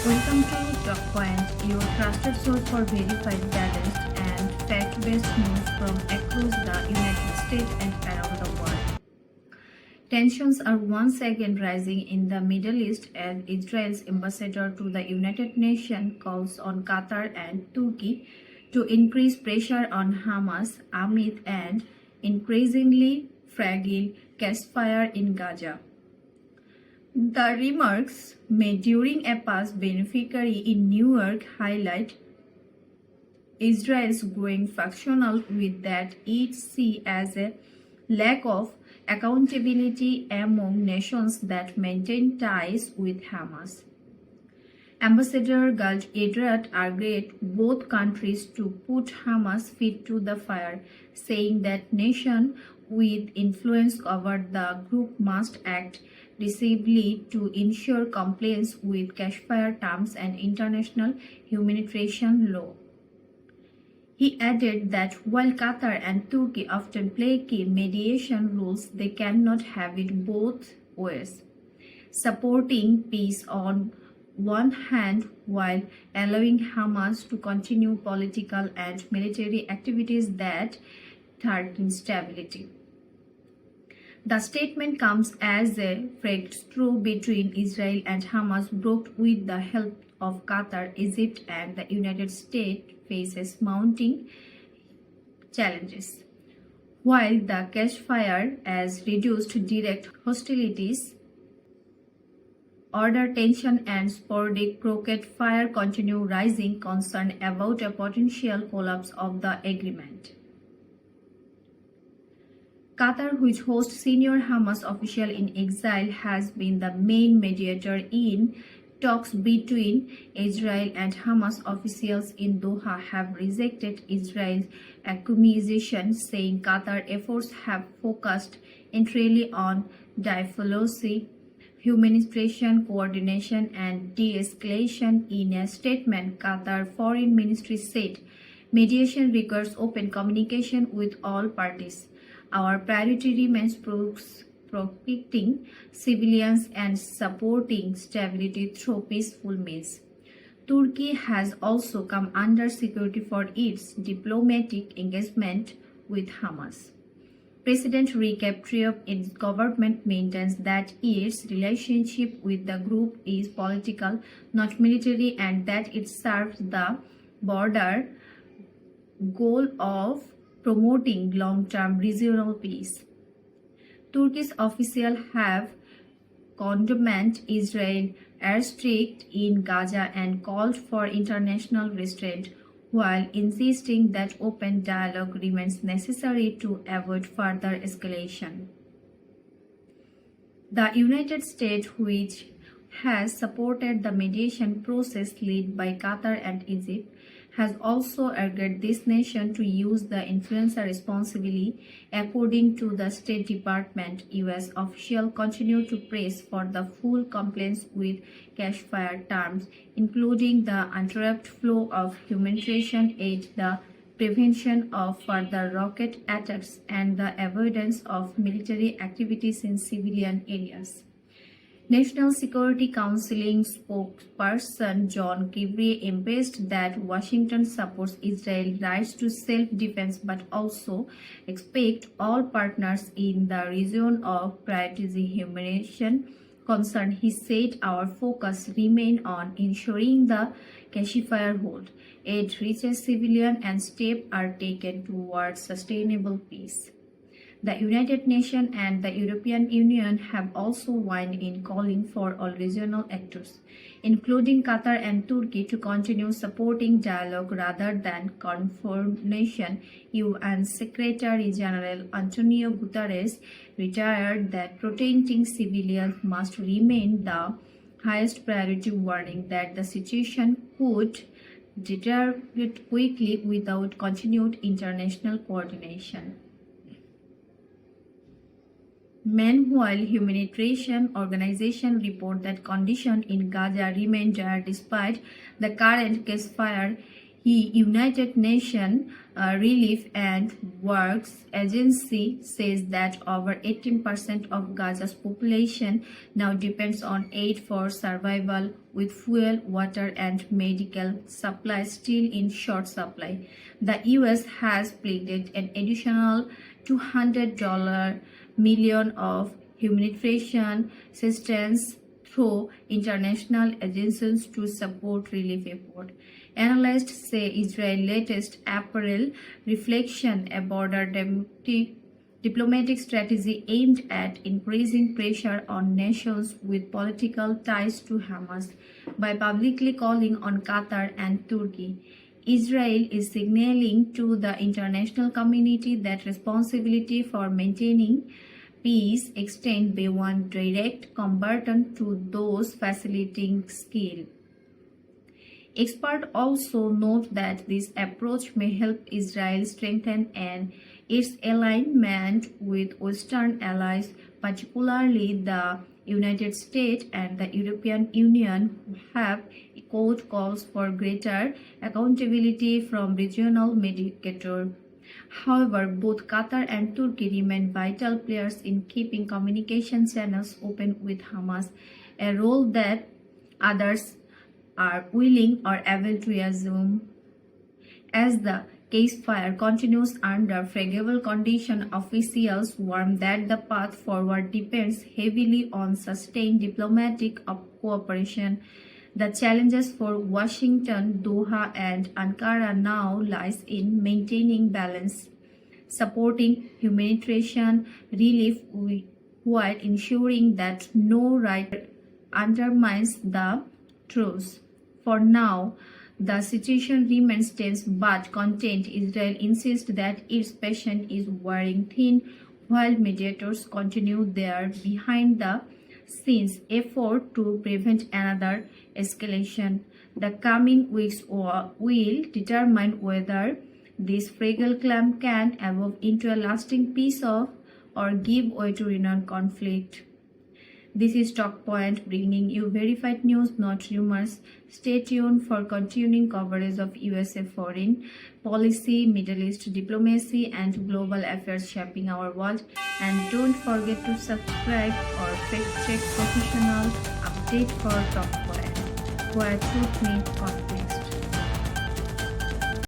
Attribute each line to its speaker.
Speaker 1: Welcome to Talkpoint, your trusted source for verified, balanced, and fact-based news from across the United States and around the world. Tensions are once again rising in the Middle East as Israel's ambassador to the United Nations calls on Qatar and Turkey to increase pressure on Hamas amid an increasingly fragile ceasefire in Gaza. The remarks made during a past beneficiary in New York highlight Israel's growing factional with that it sees as a lack of accountability among nations that maintain ties with Hamas. Ambassador Gilad Erdan urged both countries to put Hamas feet to the fire, saying that nations with influence over the group must act decisively to ensure compliance with ceasefire terms and international humanitarian law. He added that while Qatar and Turkey often play key mediation roles, they cannot have it both ways, supporting peace on one hand while allowing Hamas to continue political and military activities that threaten stability. The statement comes as a breakthrough between Israel and Hamas broke with the help of Qatar, Egypt, and the United States faces mounting challenges. While the ceasefire has reduced direct hostilities, order tension and sporadic rocket fire continue rising concern about a potential collapse of the agreement. Qatar, which hosts senior Hamas official in exile, has been the main mediator in talks between Israel and Hamas. Officials in Doha have rejected Israel's accusation, saying Qatar efforts have focused entirely on diplomacy, humanitarian coordination and de-escalation. In a statement, Qatar Foreign Ministry said, mediation requires open communication with all parties. Our priority remains protecting civilians and supporting stability through peaceful means. Turkey has also come under security for its diplomatic engagement with Hamas. President Recep Tayyip's government maintains that its relationship with the group is political, not military, and that it serves the broader goal of promoting long-term regional peace. Turkish officials have condemned Israel's airstrike in Gaza and called for international restraint, while insisting that open dialogue remains necessary to avoid further escalation. The United States, which has supported the mediation process led by Qatar and Egypt, has also urged this nation to use the influence responsibly. According to the State Department, U.S. officials continue to press for the full compliance with ceasefire terms, including the uninterrupted flow of humanitarian aid, the prevention of further rocket attacks, and the avoidance of military activities in civilian areas. National Security Council spokesperson John Kirby emphasized that Washington supports Israel's rights to self-defense but also expects all partners in the region to prioritize humanitarian concern. He said, our focus remains on ensuring the ceasefire hold, aid reaches civilians, and steps are taken towards sustainable peace. The United Nations and the European Union have also joined in calling for all regional actors, including Qatar and Turkey, to continue supporting dialogue rather than confrontation. UN Secretary General Antonio Guterres reiterated that protecting civilians must remain the highest priority, warning that the situation could deteriorate quickly without continued international coordination. Meanwhile, humanitarian organizations report that conditions in Gaza remain dire despite the current ceasefire. United Nations Relief and Works Agency says that over 18% of Gaza's population now depends on aid for survival, with fuel, water, and medical supplies still in short supply. The US has pledged an additional $200 million of humanitarian assistance through international agencies to support relief efforts. Analysts say Israel's latest April reflection about a diplomatic strategy aimed at increasing pressure on nations with political ties to Hamas by publicly calling on Qatar and Turkey. Israel is signaling to the international community that responsibility for maintaining peace extends beyond direct combatant to those facilitating skill. Experts also note that this approach may help Israel strengthen its alignment with Western allies, particularly the United States and the European Union, who have echoed calls for greater accountability from regional mediators. However, both Qatar and Turkey remain vital players in keeping communication channels open with Hamas, a role that others are willing or able to assume. As the ceasefire continues under favorable conditions, officials warn that the path forward depends heavily on sustained diplomatic cooperation. The challenges for Washington, Doha, and Ankara now lies in maintaining balance, supporting humanitarian relief while ensuring that no right undermines the truce. For now, the situation remains tense but contained. Israel insists that its patience is wearing thin, while mediators continue their behind-the-scenes effort to prevent another escalation. The coming weeks will determine whether this fragile calm can evolve into a lasting peace or give way to renewed conflict. This is Talkpoint, bringing you verified news, not rumors. Stay tuned for continuing coverage of USA foreign policy, Middle East diplomacy, and global affairs shaping our world. And don't forget to subscribe or fact-check professional update for Talkpoint, where truth meets conflict.